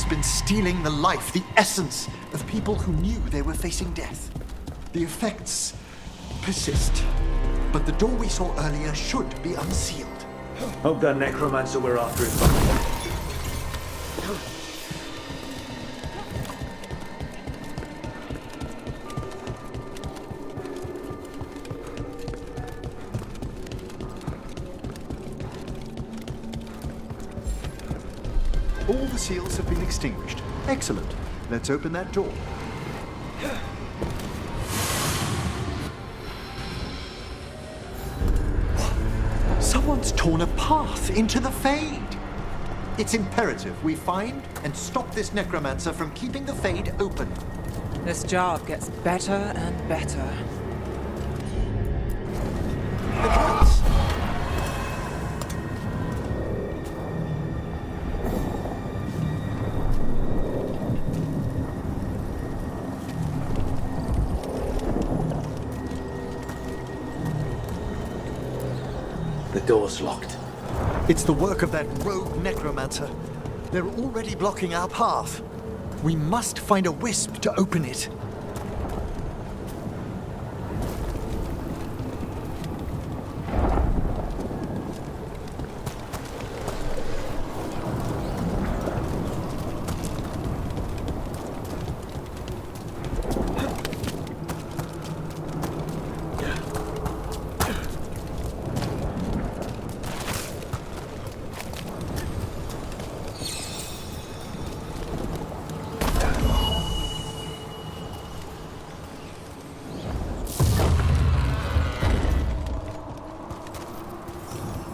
been stealing the life, the essence of people who knew they were facing death. The effects persist, but the door we saw earlier should be unsealed. Hope that necromancer we're after is All the seals have been extinguished. Excellent. Let's open that door. Someone's torn a path into the Fade. It's imperative we find and stop this necromancer from keeping the Fade open. This job gets better and better. The gates! The door's locked. It's the work of that rogue necromancer. They're already blocking our path. We must find a wisp to open it.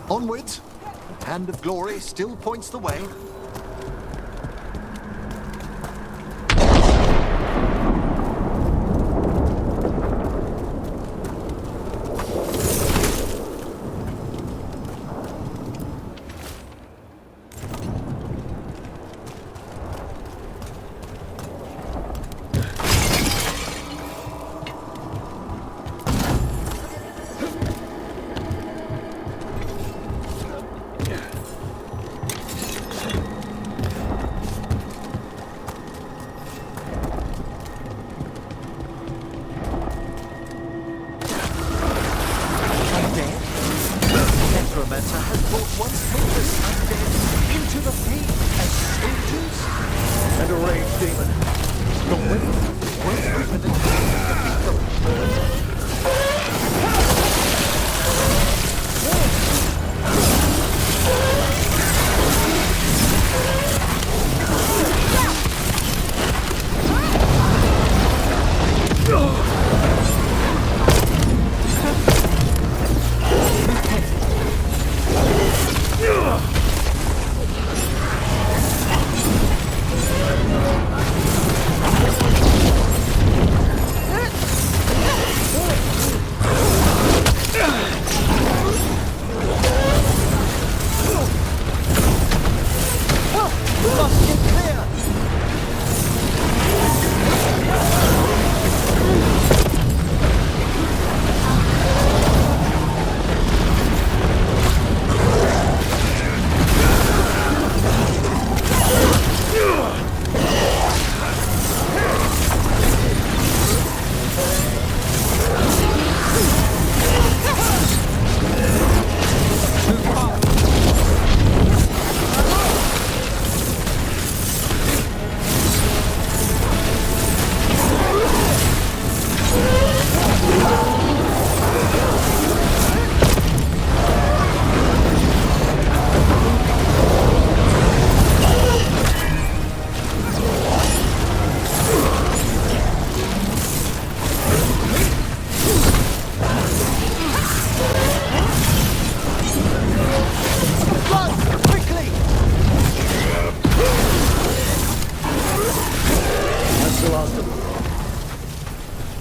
Onwards. The hand of glory still points the way. Necromancer has brought once helpless undead into the Fade as soldiers And a rage demon. The way won't open until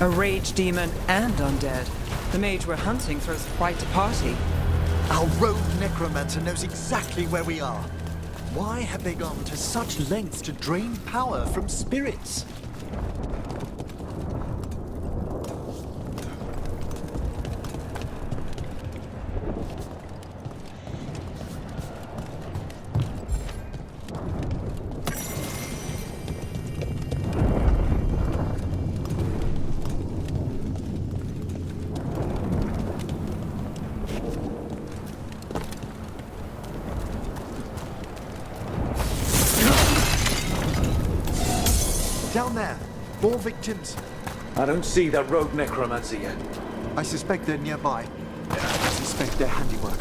A rage demon and undead. The mage we're hunting throws quite a party. Our rogue necromancer knows exactly where we are. Why have they gone to such lengths to drain power from spirits? down there. More victims. I don't see that rogue necromancer yet. I suspect they're nearby. I suspect they're handiwork.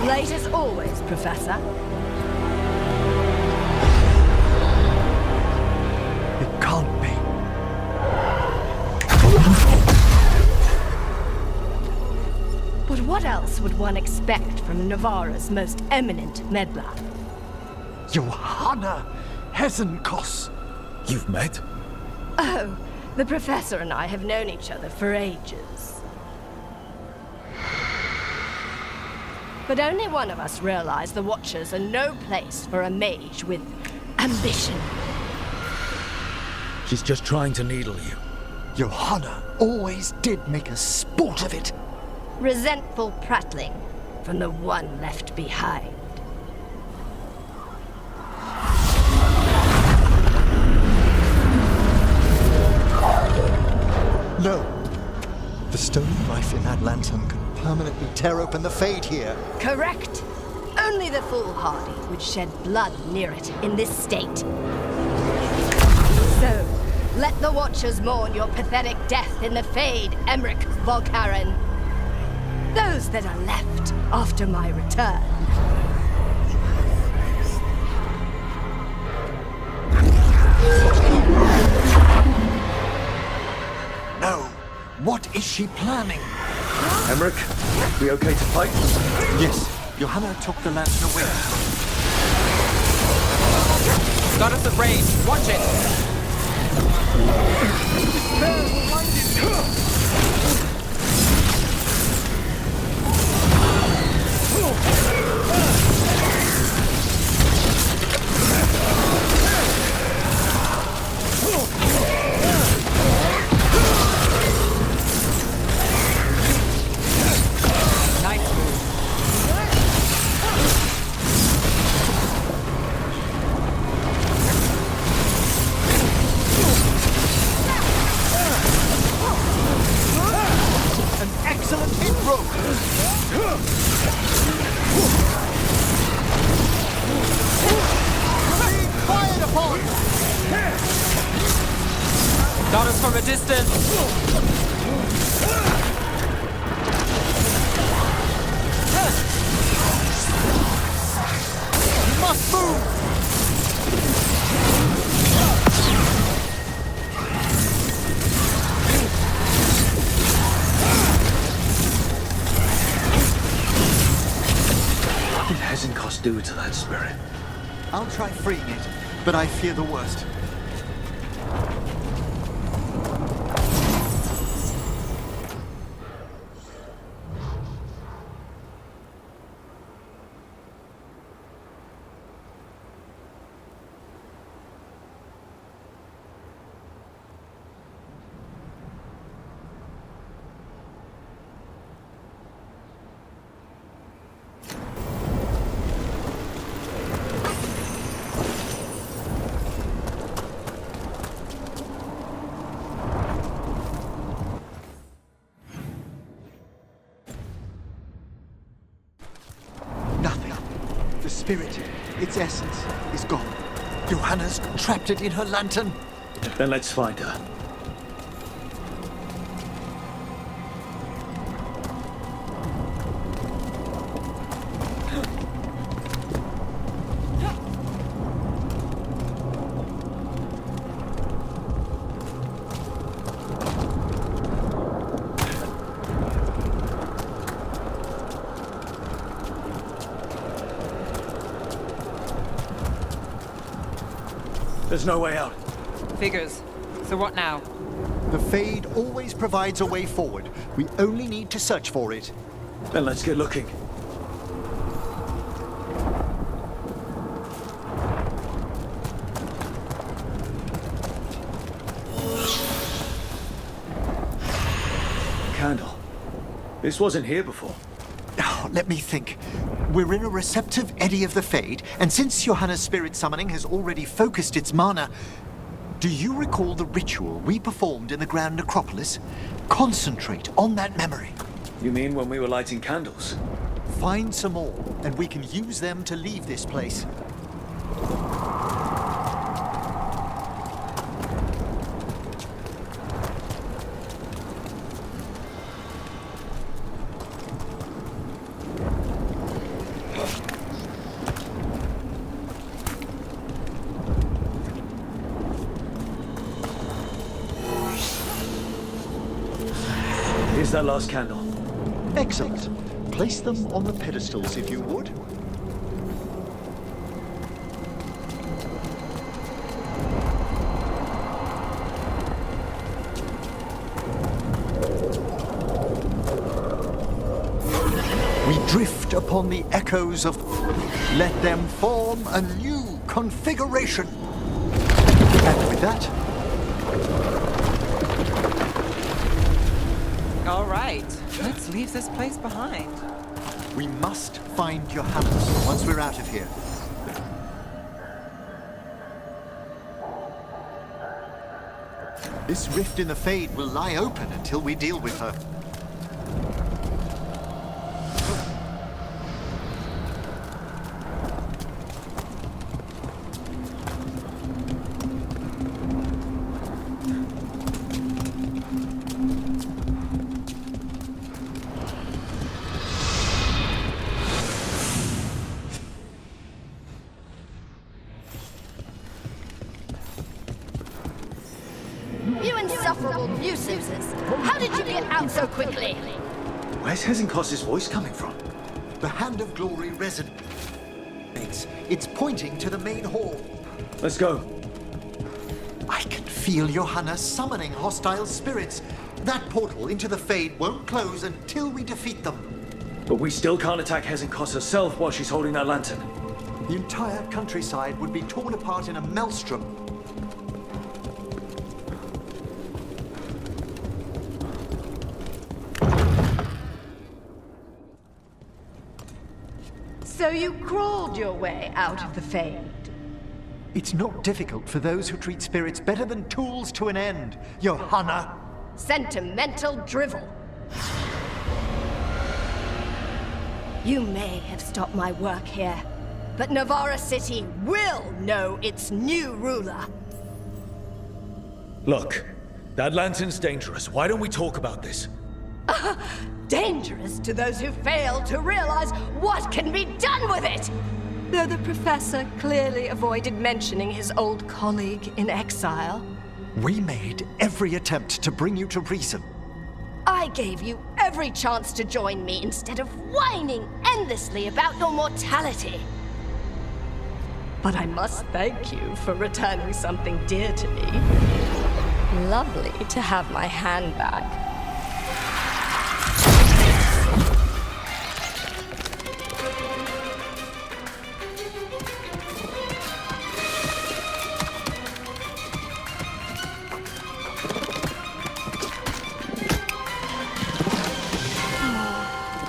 Late as always, Professor. It can't be. But what else would one expect from Navarra's most eminent meddler? Johanna Hesenkos. You've met? Oh, the Professor and I have known each other for ages. But only one of us realized the Watchers are no place for a mage with ambition. She's just trying to needle you. Johanna always did make a sport of it. Resentful prattling from the one left behind. No. The stone knife in that lantern can permanently tear open the Fade here. Correct. Only the foolhardy would shed blood near it in this state. So, let the Watchers mourn your pathetic death in the Fade, Emmerich Volkaren. Those that are left after my return. No. What is she planning? Emmerich, we okay to fight? Yes, Johanna took the lantern away. Got us at range. Watch it. Nice move. An excellent hit, Rook. Being fired upon. Got us from a distance. You must move. What did Hesenkos do to that spirit? I'll try freeing it, but I fear the worst. Nothing. The spirit, its essence, is gone. Johanna's trapped it in her lantern. Then let's find her. There's no way out. Figures. So what now? The Fade always provides a way forward. We only need to search for it. Then let's get looking. candle. This wasn't here before. Oh, let me think. We're in a receptive eddy of the Fade, and since Johanna's spirit summoning has already focused its mana, do you recall the ritual we performed in the Grand Necropolis? Concentrate on that memory. You mean when we were lighting candles? Find some more, and we can use them to leave this place. Here's that last candle. Excellent. Place them on the pedestals if you would. We drift upon the echoes of... Let them form a new configuration. And with that... All right, let's leave this place behind. We must find Johanna once we're out of here. This rift in the Fade will lie open until we deal with her. You insufferable nuisances! How did you get out so quickly? Where's Hezenkos's voice coming from? The Hand of Glory resonates. It's pointing to the main hall. Let's go. I can feel Johanna summoning hostile spirits. That portal into the Fade won't close until we defeat them. But we still can't attack Hezenkos herself while she's holding that lantern. The entire countryside would be torn apart in a maelstrom. So you crawled your way out of the Fade. It's not difficult for those who treat spirits better than tools to an end, Johanna. Sentimental drivel. You may have stopped my work here, but Navarra City will know its new ruler. Look, that lantern's dangerous. Why don't we talk about this? Dangerous to those who fail to realize what can be done with it! Though the professor clearly avoided mentioning his old colleague in exile. We made every attempt to bring you to reason. I gave you every chance to join me instead of whining endlessly about your mortality. But I must thank you for returning something dear to me. Lovely to have my hand back.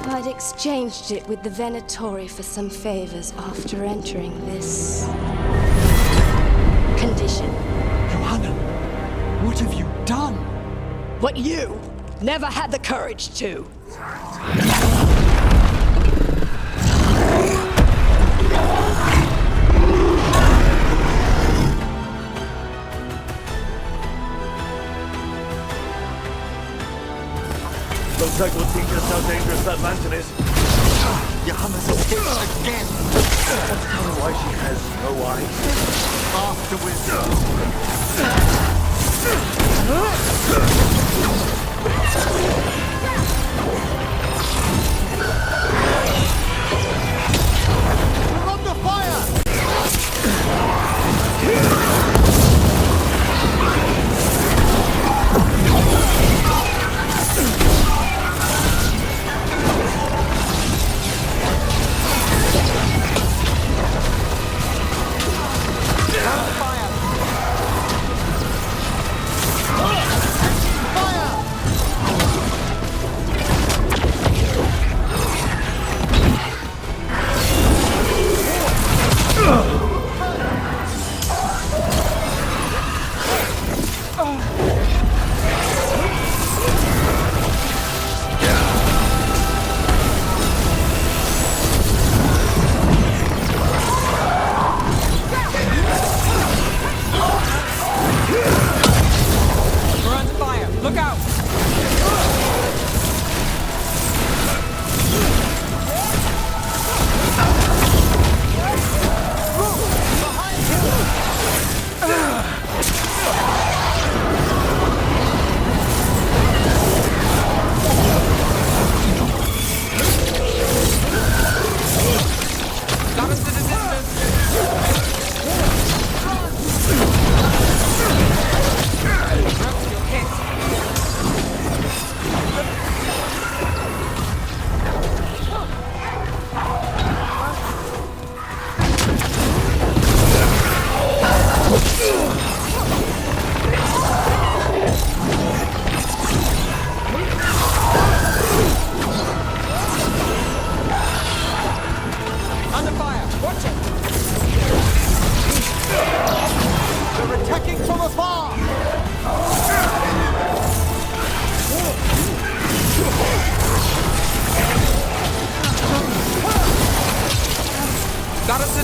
I'd exchanged it with the Venatori for some favors after entering this condition. Johanna, what have you done? What you never had the courage to. Looks like we'll teach us how dangerous that lantern is. Johanna's escaped again. Tell her why she has no eyes. We're under fire!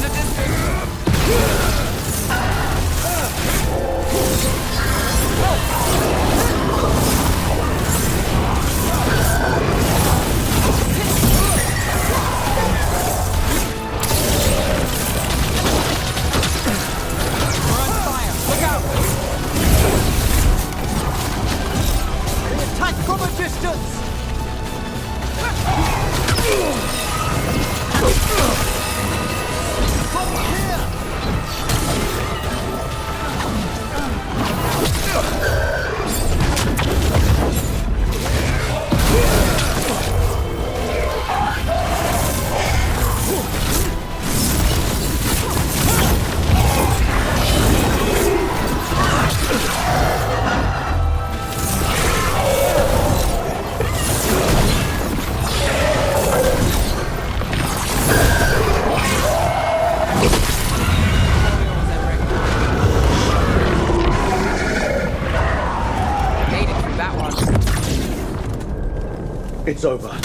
the distance! We're on fire! Look out! Attack from a distance! Made it through that one. It's over.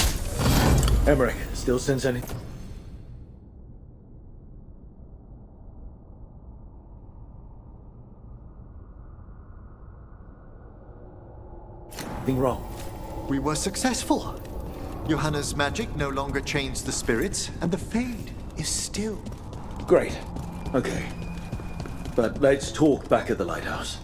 Emmerich, still sense anything? Anything wrong? We were successful. Johanna's magic no longer changed the spirits, and the Fade is still. Great. Okay. But let's talk back at the lighthouse.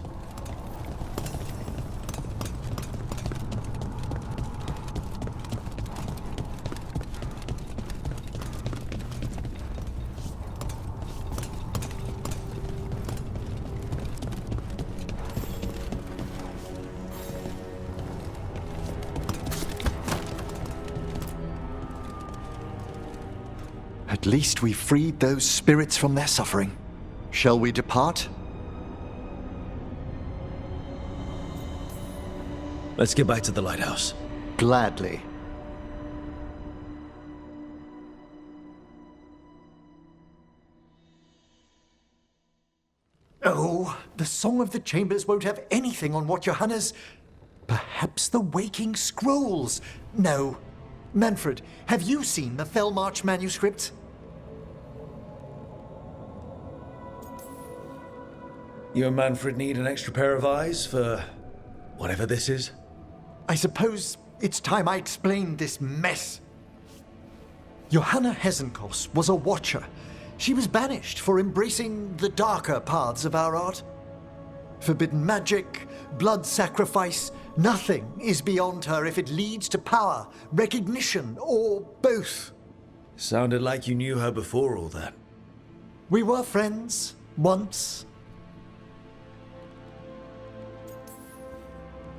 At least we freed those spirits from their suffering. Shall we depart? Let's get back to the lighthouse. Gladly. Oh, the Song of the Chambers won't have anything on what Johanna's... Perhaps the Waking Scrolls? No. Manfred, have you seen the Fellmarch manuscripts? You and Manfred need an extra pair of eyes for whatever this is? I suppose it's time I explained this mess. Johanna Hesenkos was a watcher. She was banished for embracing the darker paths of our art. Forbidden magic, blood sacrifice, nothing is beyond her if it leads to power, recognition, or both. Sounded like you knew her before all that. We were friends, once.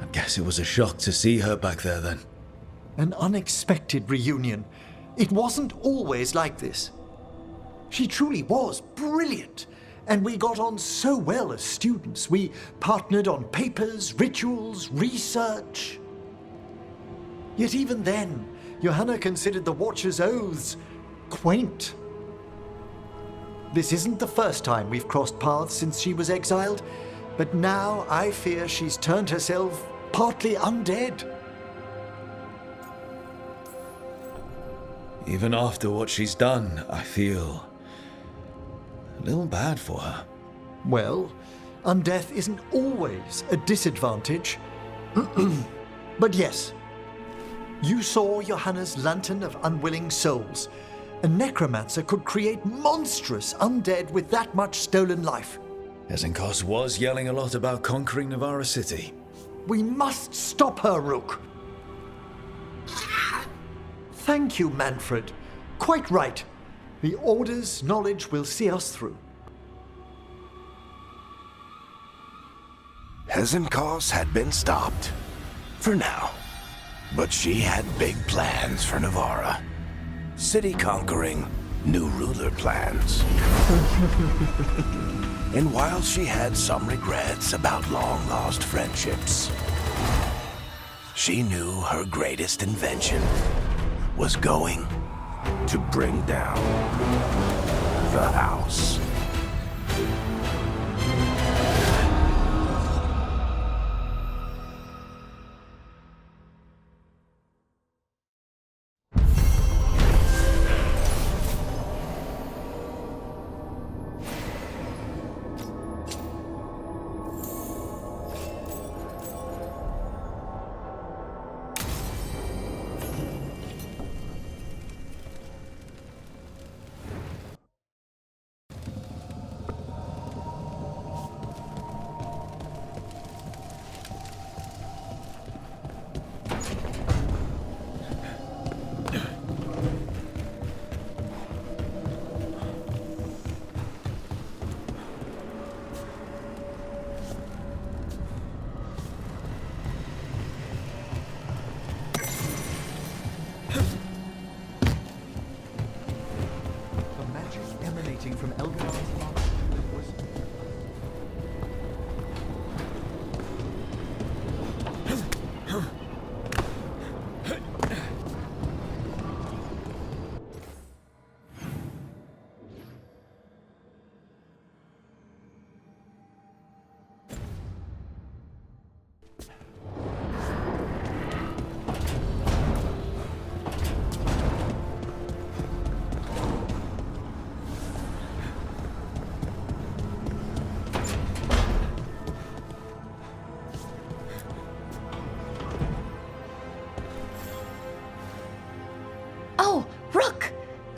I guess it was a shock to see her back there then. An unexpected reunion. It wasn't always like this. She truly was brilliant, and we got on so well as students. We partnered on papers, rituals, research. Yet even then, Johanna considered the Watcher's oaths quaint. This isn't the first time we've crossed paths since she was exiled, but now I fear she's turned herself partly undead. Even after what she's done, I feel a little bad for her. Well, undeath isn't always a disadvantage. But yes, you saw Johanna's Lantern of Unwilling Souls. A necromancer could create monstrous undead with that much stolen life. Hesenkos was yelling a lot about conquering Navarra City. We must stop her, Rook. Thank you, Manfred. Quite right. The Order's knowledge will see us through. Hesenkos had been stopped. For now. But she had big plans for Navarra. City conquering, new ruler plans. And while she had some regrets about long-lost friendships, she knew her greatest invention was going to bring down the house.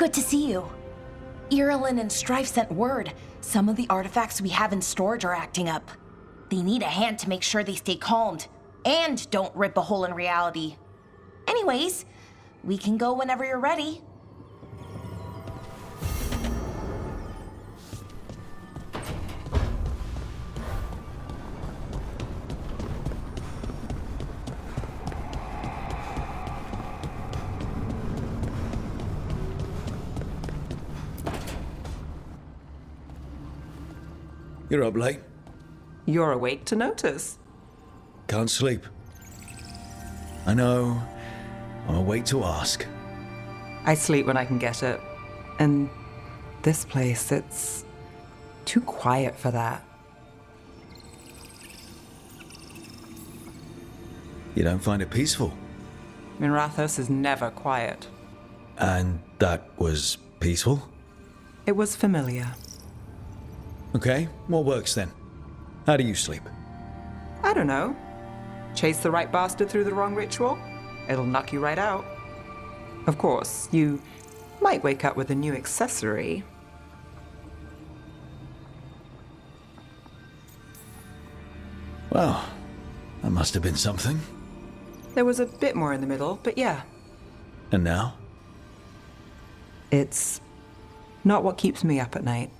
Good to see you. Irulan and Strife sent word. Some of the artifacts we have in storage are acting up. They need a hand to make sure they stay calmed and don't rip a hole in reality. Anyways, we can go whenever you're ready. You're up late. You're awake to notice. Can't sleep. I know. I'm awake to ask. I sleep when I can get it. And this place, it's too quiet for that. You don't find it peaceful? Mirathos is never quiet. And that was peaceful? It was familiar. Okay, what works then? How do you sleep? I don't know. Chase the right bastard through the wrong ritual? It'll knock you right out. Of course, you might wake up with a new accessory. Well, that must have been something. There was a bit more in the middle, but yeah. And now? It's not what keeps me up at night.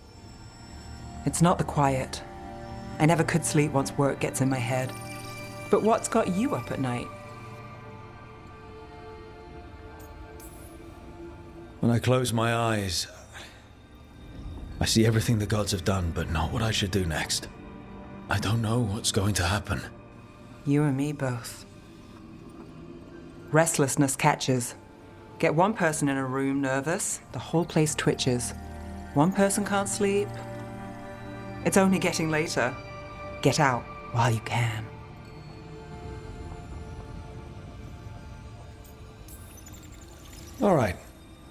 It's not the quiet. I never could sleep once work gets in my head. But what's got you up at night? When I close my eyes, I see everything the gods have done, but not what I should do next. I don't know what's going to happen. You and me both. Restlessness catches. Get one person in a room nervous, the whole place twitches. One person can't sleep. It's only getting later. Get out while you can. All right,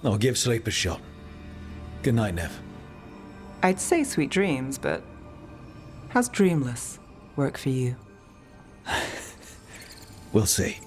I'll give sleep a shot. Good night, Nev. I'd say sweet dreams, but how's dreamless work for you? We'll see.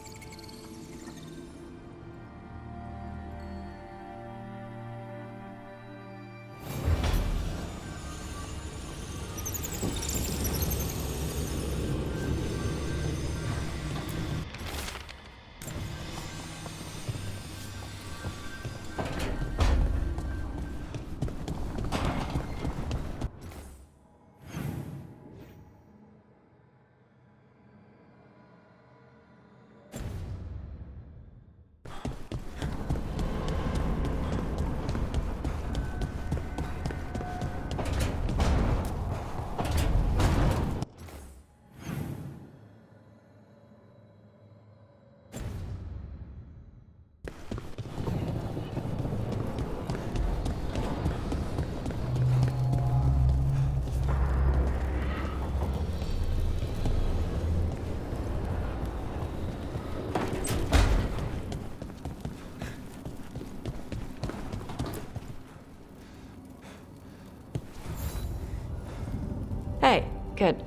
Hey, good.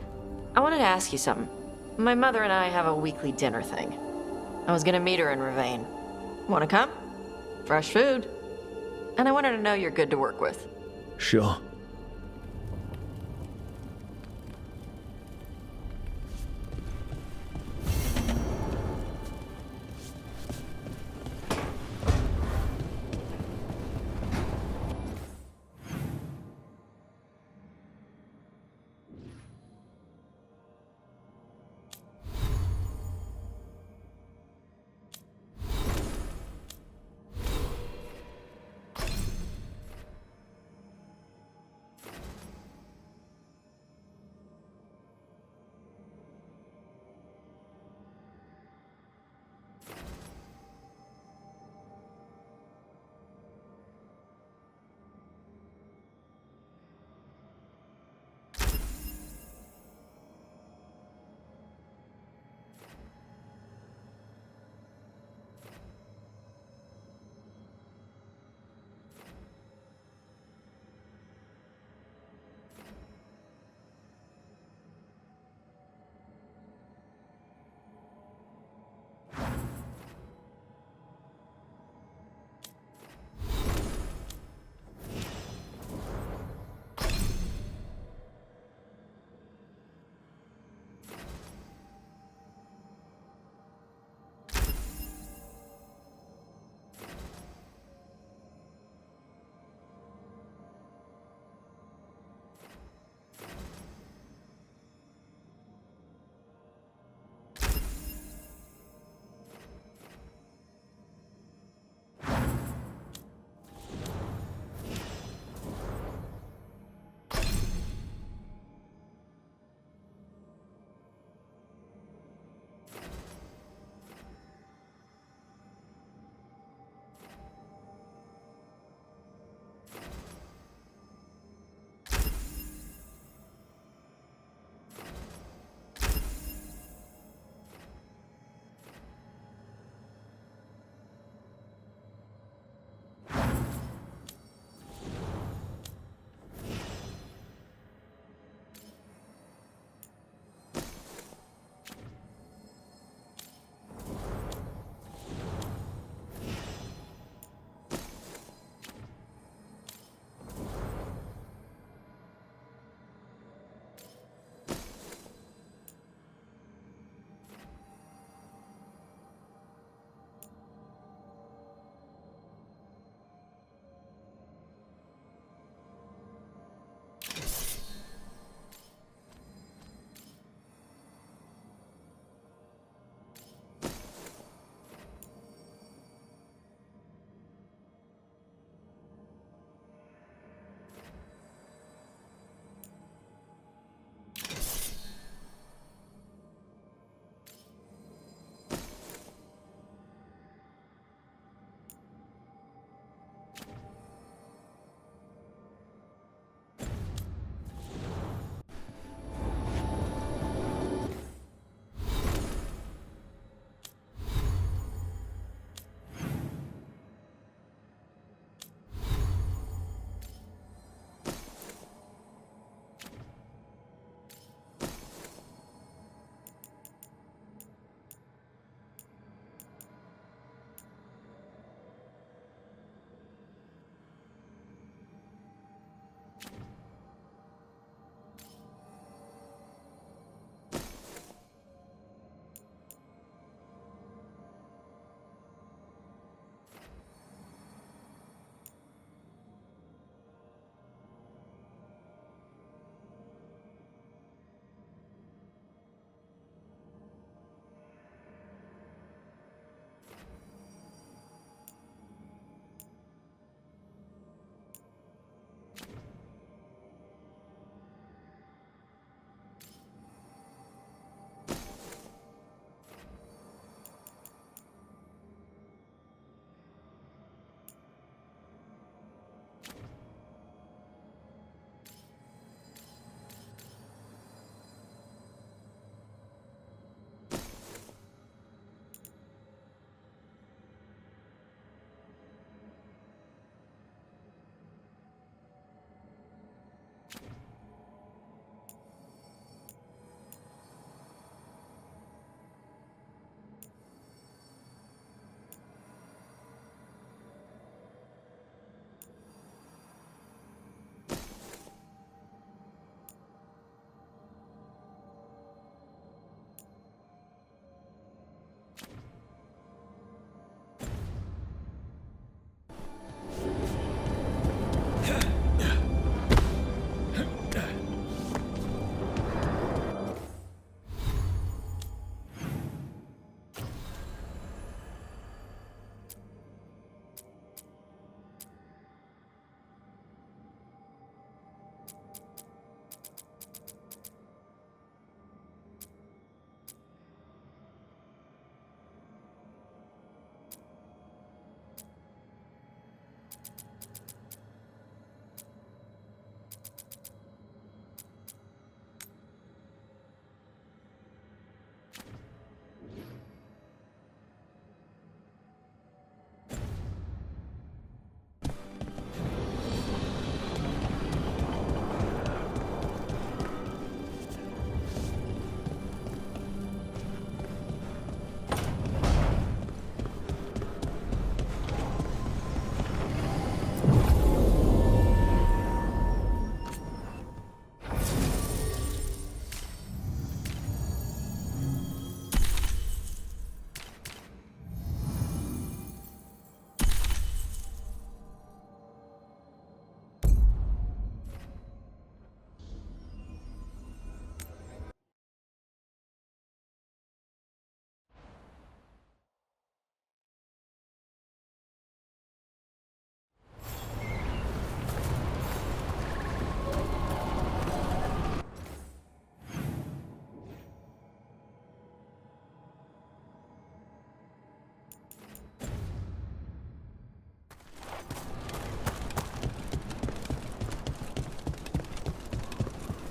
I wanted to ask you something. My mother and I have a weekly dinner thing. I was gonna meet her in Ravane. Wanna come? Fresh food. And I wanted to know you're good to work with. Sure.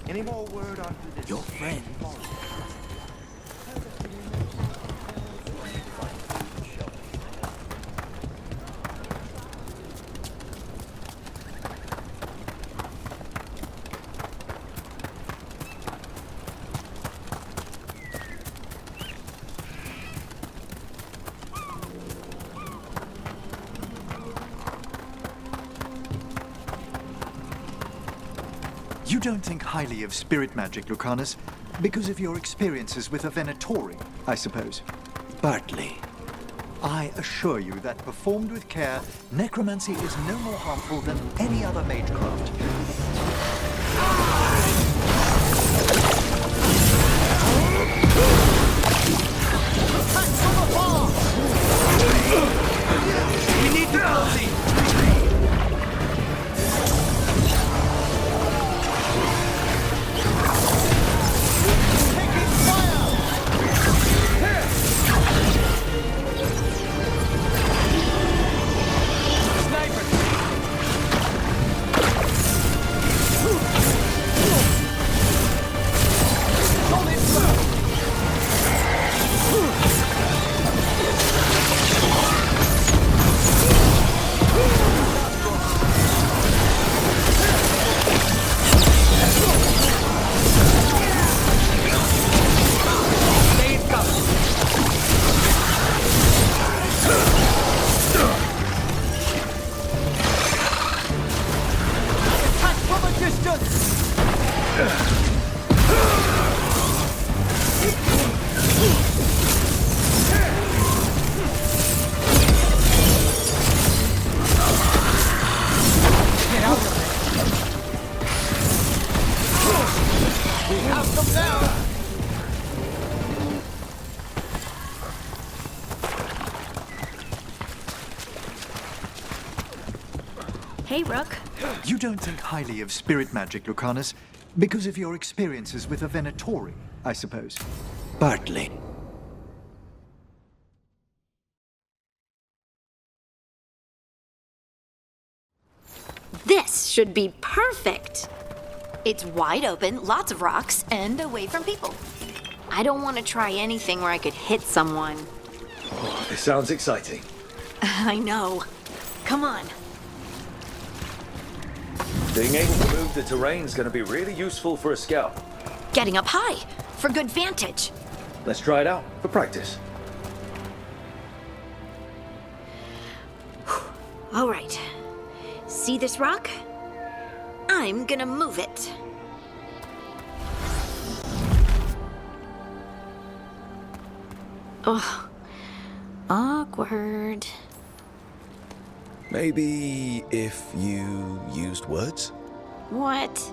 Any more word on who this Your friend. You don't think highly of spirit magic, Lucanus, because of your experiences with a Venatori, I suppose. Partly. I assure you that performed with care, necromancy is no more harmful than any other magecraft. We need to proceed. Hey, Rook. You don't think highly of spirit magic, Lucanus, because of your experiences with a Venatori, I suppose. Partly. This should be perfect. It's wide open, lots of rocks, and away from people. I don't want to try anything where I could hit someone. Oh, this sounds exciting. I know. Come on. Being able to move the terrain's going to be really useful for a scout. Getting up high for good vantage. Let's try it out for practice. All right. See this rock? I'm gonna move it. Oh, awkward. Maybe if you used words? What?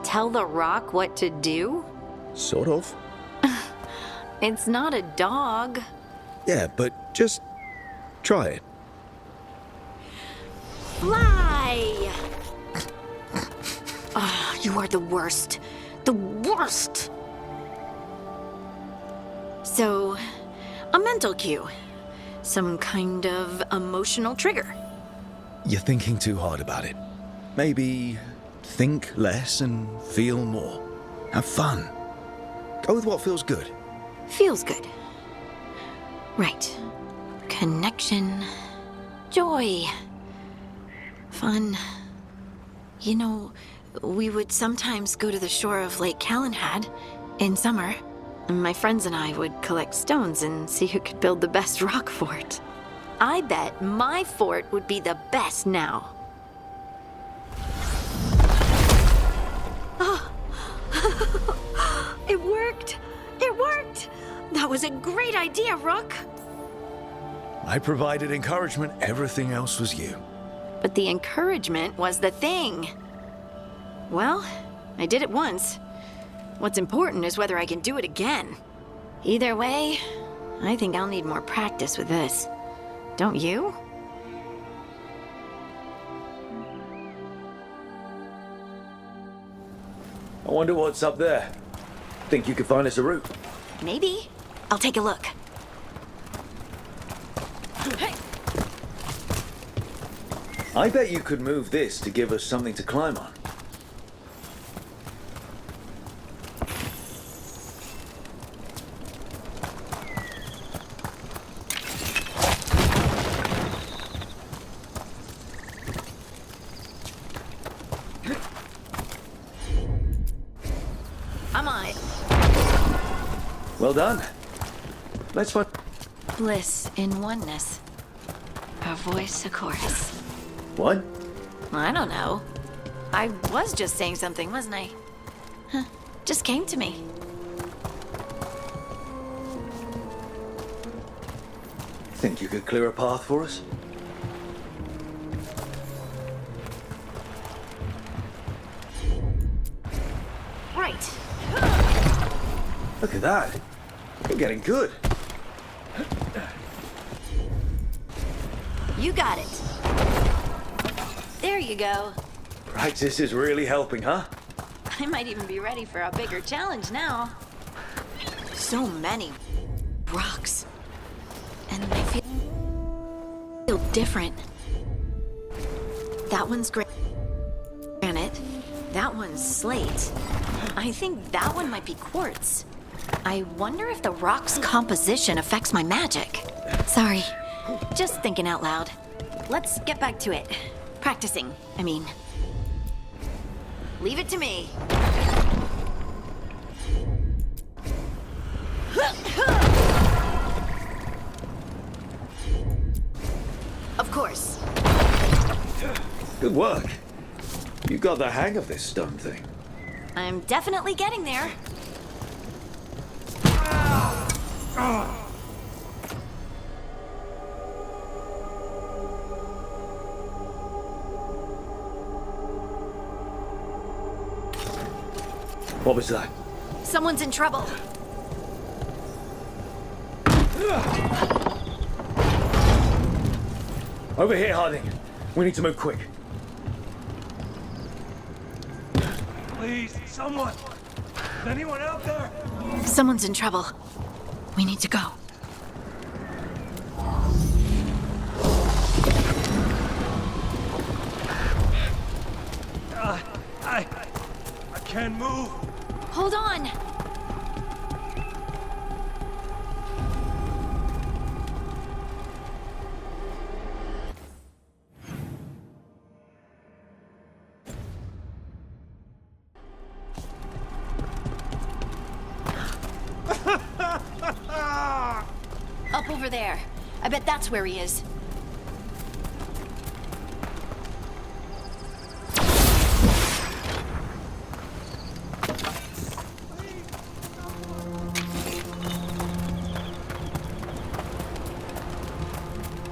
Tell the rock what to do? Sort of. It's not a dog. Yeah, but just try it. Fly! Oh, you are the worst. The worst! So, a mental cue. Some kind of emotional trigger. You're thinking too hard about it. Maybe think less and feel more. Have fun. Go with what feels good. Feels good. Right. Connection. Joy. Fun. You know, we would sometimes go to the shore of Lake Calenhad in summer. My friends and I would collect stones and see who could build the best rock fort. I bet my fort would be the best now. Oh. It worked! It worked! That was a great idea, Rook! I provided encouragement, everything else was you. But the encouragement was the thing. Well, I did it once. What's important is whether I can do it again. Either way, I think I'll need more practice with this. Don't you? I wonder what's up there. Think you could find us a route? Maybe. I'll take a look. I bet you could move this to give us something to climb on. Well done. Let's find... Bliss in oneness. A voice, a chorus. What? I don't know. I was just saying something, wasn't I? Huh. Just came to me. Think you could clear a path for us? Right. Look at that. You're getting good. You got it. There you go. Practice is really helping, huh? I might even be ready for a bigger challenge now. So many rocks. And they feel different. That one's granite. That one's slate. I think that one might be quartz. I wonder if the rock's composition affects my magic. Sorry, just thinking out loud. Let's get back to it. Practicing, I mean. Leave it to me. Of course. Good work. You got the hang of this stone thing. I'm definitely getting there. What was that? Someone's in trouble. Over here, Harding. We need to move quick. Please, someone! Is anyone out there? Someone's in trouble. We need to go. I can't move. Hold on. Up over there. I bet that's where he is.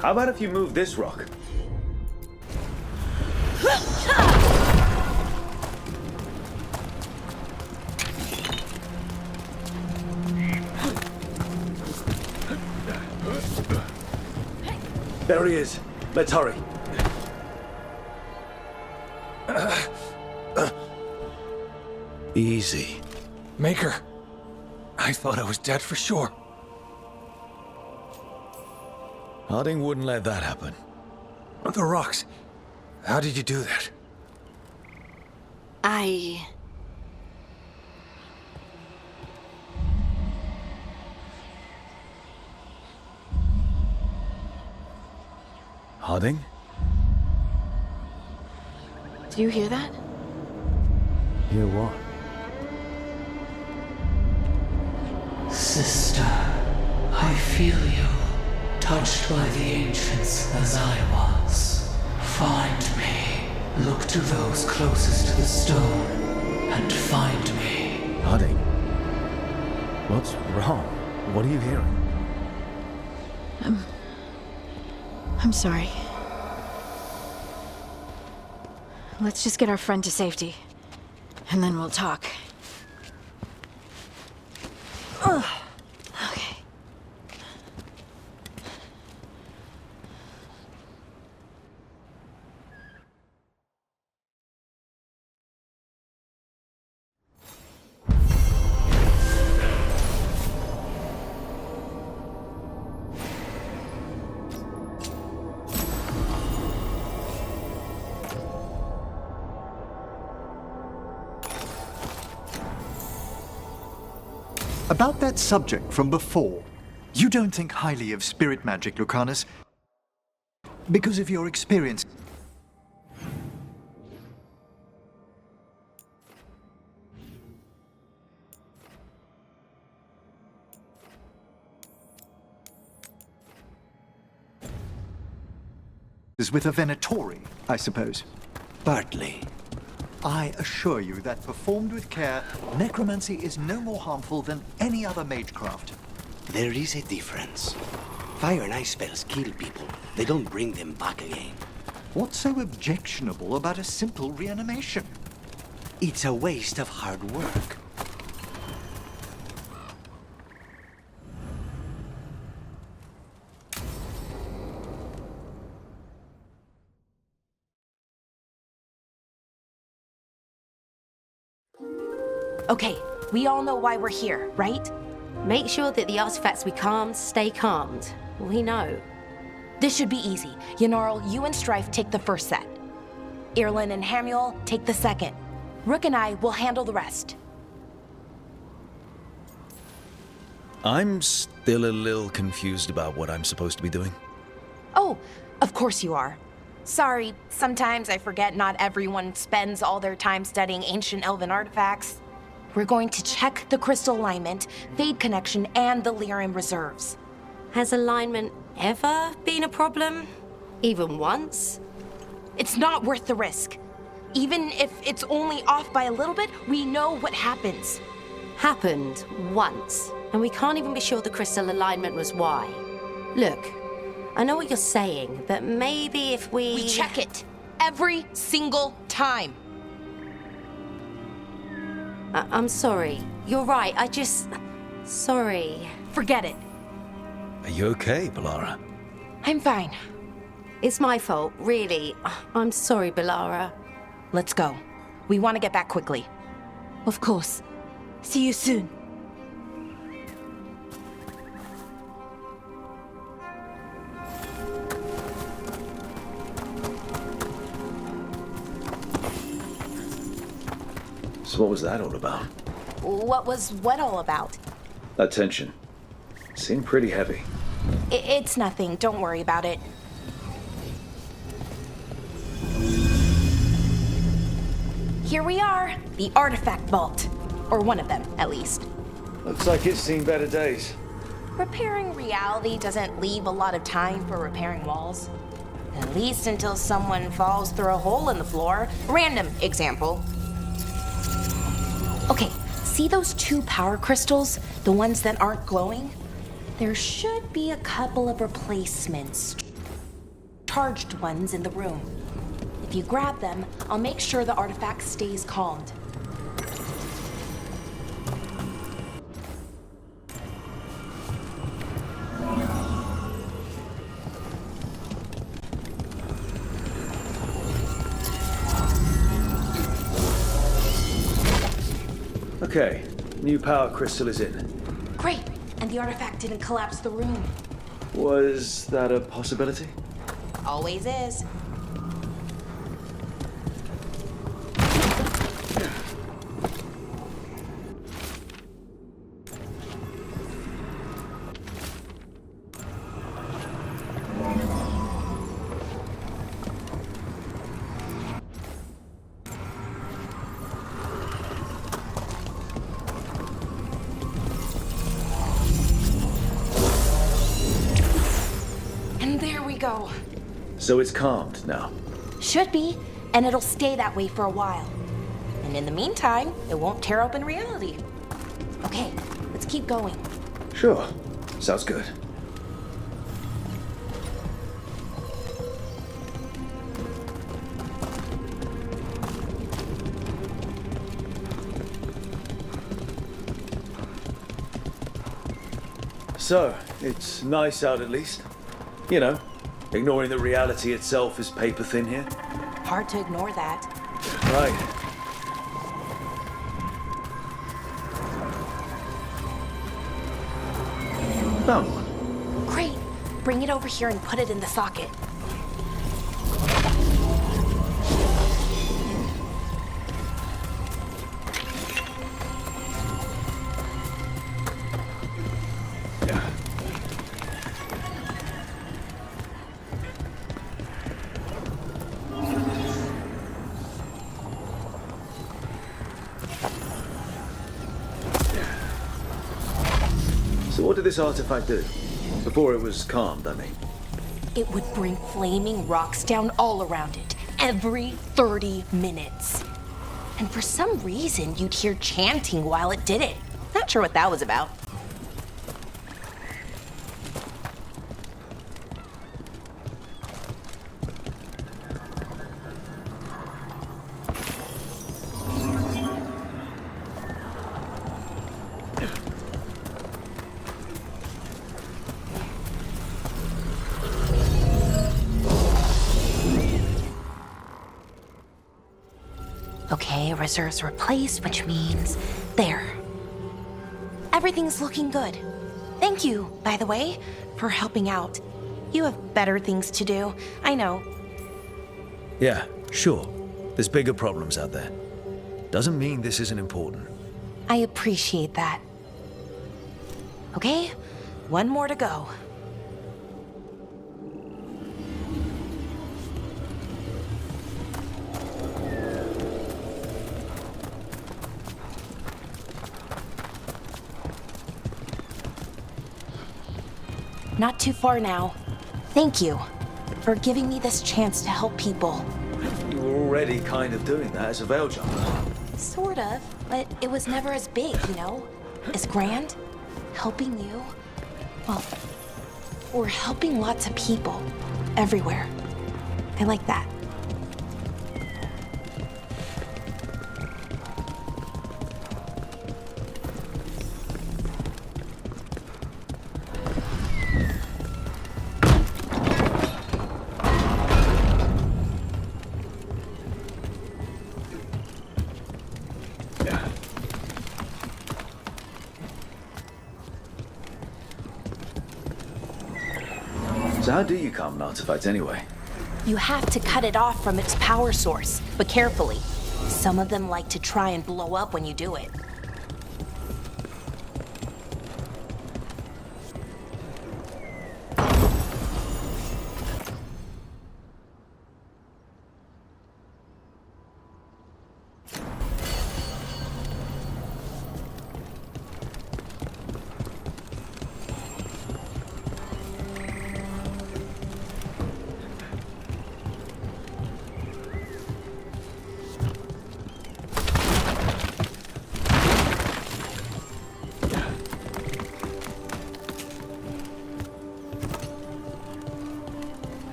How about if you move this rock? There he is. Let's hurry. Easy. Maker. I thought I was dead for sure. Harding wouldn't let that happen. The rocks. How did you do that? Harding? Do you hear that? Hear what? Sister, I feel you, touched by the ancients as I was. Find me. Look to those closest to the stone, and find me. Harding? What's wrong? What are you hearing? I'm sorry. Let's just get our friend to safety, and then we'll talk. Ugh. Okay. About that subject from before, you don't think highly of spirit magic, Lucanus, because of your experience. Is with a Venatori, I suppose. Partly. I assure you that performed with care, necromancy is no more harmful than any other magecraft. There is a difference. Fire and ice spells kill people. They don't bring them back again. What's so objectionable about a simple reanimation? It's a waste of hard work. Okay, we all know why we're here, right? Make sure that the artifacts we calmed stay calmed. We know. This should be easy. Yanarl, you and Strife take the first set. Irlin and Hamuel take the second. Rook and I will handle the rest. I'm still a little confused about what I'm supposed to be doing. Oh, of course you are. Sorry, sometimes I forget not everyone spends all their time studying ancient elven artifacts. We're going to check the crystal alignment, fade connection, and the lyrium reserves. Has alignment ever been a problem? Even once? It's not worth the risk. Even if it's only off by a little bit, we know what happens. Happened once, and we can't even be sure the crystal alignment was why. Look, I know what you're saying, but maybe if We check it every single time. I'm sorry. You're right, Sorry. Forget it. Are you okay, Balara? I'm fine. It's my fault, really. I'm sorry, Balara. Let's go. We want to get back quickly. Of course. See you soon. So what was that all about? What was what all about? That tension. Seemed pretty heavy. It's nothing. Don't worry about it. Here we are, the artifact vault. Or one of them, at least. Looks like it's seen better days. Repairing reality doesn't leave a lot of time for repairing walls. At least until someone falls through a hole in the floor. Random example. Okay, see those 2 power crystals? The ones that aren't glowing? There should be a couple of replacements. Charged ones in the room. If you grab them, I'll make sure the artifact stays calmed. Okay, new power crystal is in. Great, and the artifact didn't collapse the room. Was that a possibility? Always is. And there we go. So it's calmed now. Should be, and it'll stay that way for a while. And in the meantime, it won't tear open reality. Okay, let's keep going. Sure. Sounds good. So, it's nice out at least. You know, ignoring that reality itself is paper thin here. Hard to ignore that. Right. Found one. Great. Bring it over here and put it in the socket. So what did this artifact do? Before it was calmed, I mean. it would bring flaming rocks down all around it, every 30 minutes. And for some reason, you'd hear chanting while it did it. Not sure what that was about. Okay, reserves replaced, which means there. Everything's looking good. Thank you, by the way, for helping out. You have better things to do, I know. Yeah, sure. There's bigger problems out there. Doesn't mean this isn't important. I appreciate that. Okay, one more to go. Not too far now. Thank you for giving me this chance to help people. You were already kind of doing that as a veil jumper. Sort of, but it was never as big, you know? As grand. Helping you. Well, we're helping lots of people. Everywhere. I like that. So how do you calm an artifact anyway? You have to cut it off from its power source, but carefully. Some of them like to try and blow up when you do it.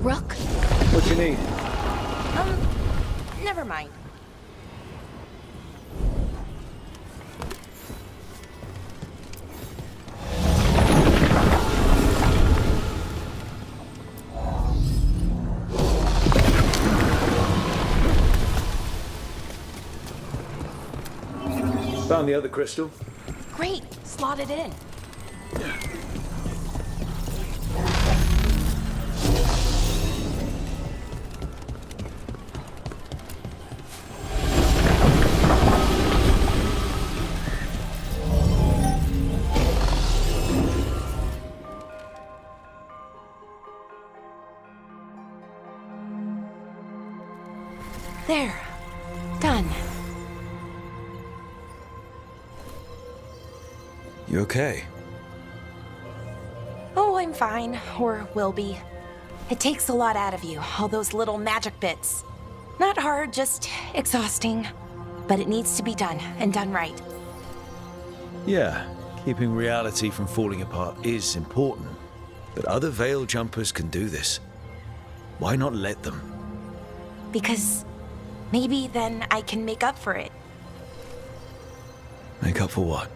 Rook? What you need? Never mind. Found the other crystal. Great, slot it in. There. Done. You okay? Oh, I'm fine. Or will be. It takes a lot out of you, all those little magic bits. Not hard, just exhausting. But it needs to be done, and done right. Yeah, keeping reality from falling apart is important. But other veil jumpers can do this. Why not let them? Because maybe then I can make up for it. Make up for what?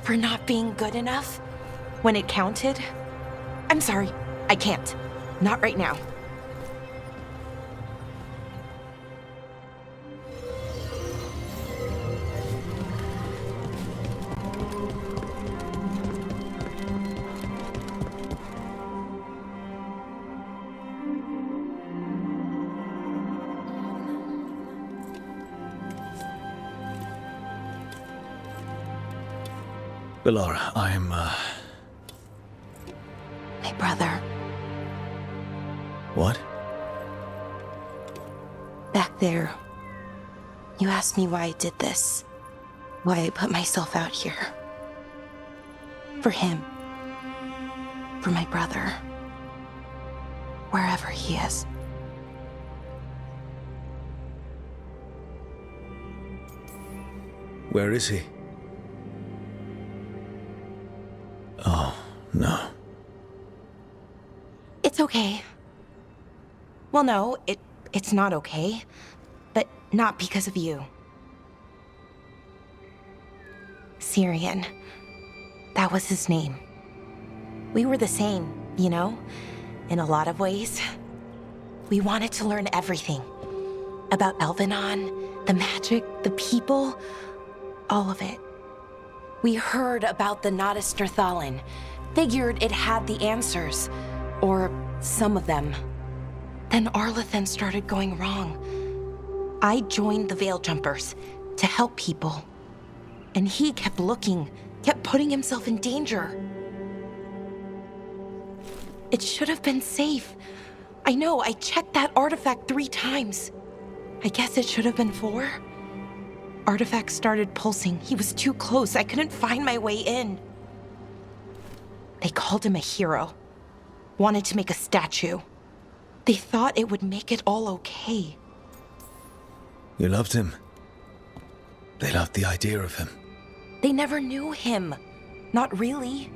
For not being good enough when it counted. I'm sorry, I can't. Not right now. Bellara, I'm, My brother. What? Back there. You asked me why I did this. Why I put myself out here. For him. For my brother. Wherever he is. Where is he? Oh, no. It's okay. Well, no, it's not okay. But not because of you. Syrian. That was his name. We were the same, you know? In a lot of ways. We wanted to learn everything. About Elvenon, the magic, the people, all of it. We heard about the Notister Thalin, figured it had the answers, or some of them. Then Arlathan started going wrong. I joined the Veil Jumpers to help people. And he kept looking, kept putting himself in danger. It should have been safe. I know, I checked that artifact 3 times. I guess it should have been 4. Artifact started pulsing. He was too close. I couldn't find my way in. They called him a hero. Wanted to make a statue. They thought it would make it all okay. You loved him. They loved the idea of him. They never knew him. Not really.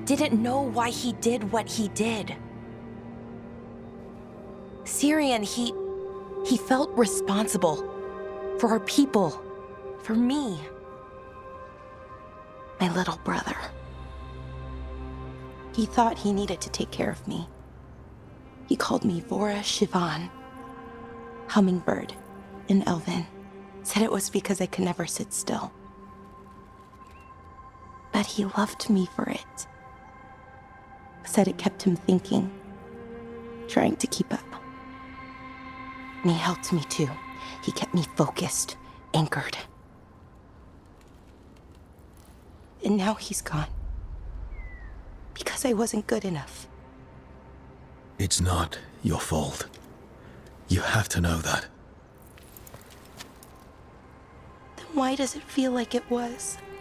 Didn't know why he did what he did. Syrian, he felt responsible. For our people. For me. My little brother. He thought he needed to take care of me. He called me Vora Shivan. Hummingbird in Elven. Said it was because I could never sit still. But he loved me for it. Said it kept him thinking. Trying to keep up. And he helped me too. He kept me focused, anchored. And now he's gone. Because I wasn't good enough. It's not your fault. You have to know that. Then why does it feel like it was?